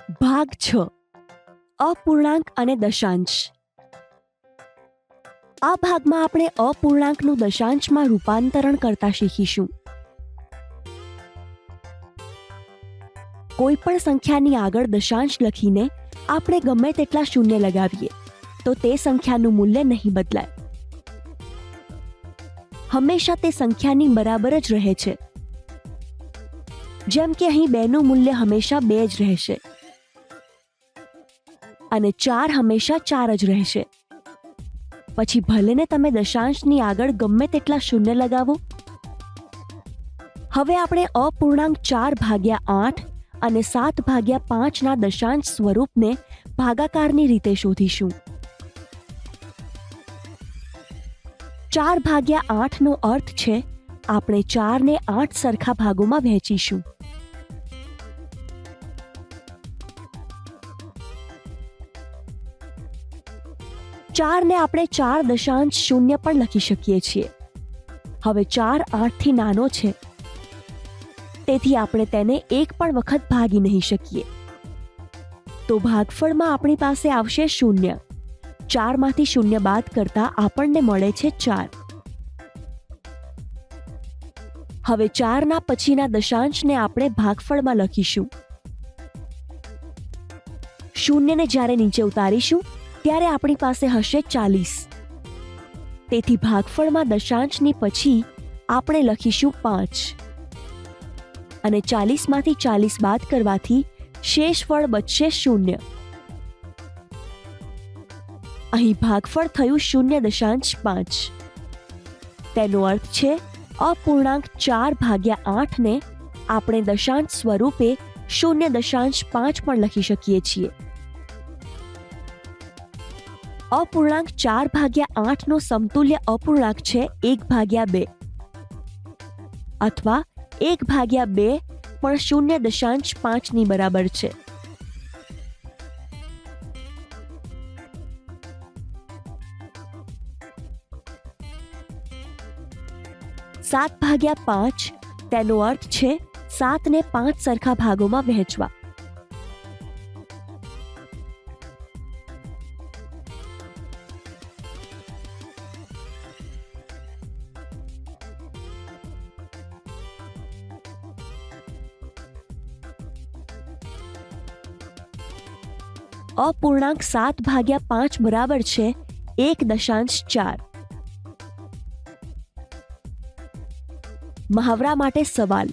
ભાગ 6 અપૂર્ણાંક અને દશાંશ. આ ભાગમાં આપણે અપૂર્ણાંકનું દશાંશમાં રૂપાંતરણ કરતા શીખીશું. કોઈ પણ સંખ્યાની આગળ દશાંશ લખીને આપણે ગમે તેટલા શૂન્ય લગાવીએ તો તે સંખ્યાનું મૂલ્ય નહીં બદલાય. હંમેશા તે સંખ્યાની બરાબર જ રહે છે. જેમ કે અહીં 2 નું મૂલ્ય હંમેશા 2 જ રહેશે અને 4 હંમેશા 4 જ રહેશે. પછી ભલેને તમે દશાંશની આગળ ગમે તેટલા શૂન્ય લગાવો. હવે આપણે અપૂર્ણાંક 4/8 અને 7/5 ના દશાંશ સ્વરૂપને ભાગાકારની રીતે શોધીશું. 4/8 નો અર્થ છે આપણે 4 ને 8 સરખા ભાગોમાં વહેંચીશું. ચારને આપણે 4.0 પણ લખી શકીએ છીએ. હવે 4 8 થી નાનો છે તેથી આપણે તેને એક પણ વખત ભાગી નહીં શકીએ. તો ભાગફળમાં આપણી પાસે આવશે 0. 4 માંથી 0 બાદ કરતા આપણને મળે છે 4. હવે 4 ના પછીના દશાંશને આપણે ભાગફળમાં લખીશું. 0 ને જ્યારે નીચે ઉતારીશું ત્યારે આપણી પાસે હશે 40. તેથી ભાગફળમાં દશાંશની પછી આપણે લખીશું 5 અને 40 માંથી 40 બાદ કરવાથી શેષ ફળ બચશે 0. અહીં ભાગફળ થયું 0.5. તેનો અર્થ છે અપૂર્ણાંક 4/8 ને આપણે દશાંશ સ્વરૂપે 0.5 પણ લખી શકીએ છીએ. અપૂર્ણાંક 4/8 નો સમતુલ્ય અપૂર્ણાંક છે 1/2 અથવા 1/2 પણ 0.5 ની બરાબર છે. સાત ભાગ્યા 5 તેનો અર્થ છે 7 ને 5 સરખા ભાગોમાં વહેંચવા. અપૂર્ણાંક 7/5 બરાબર છે 1.4. મહાવરા માટે સવાલ.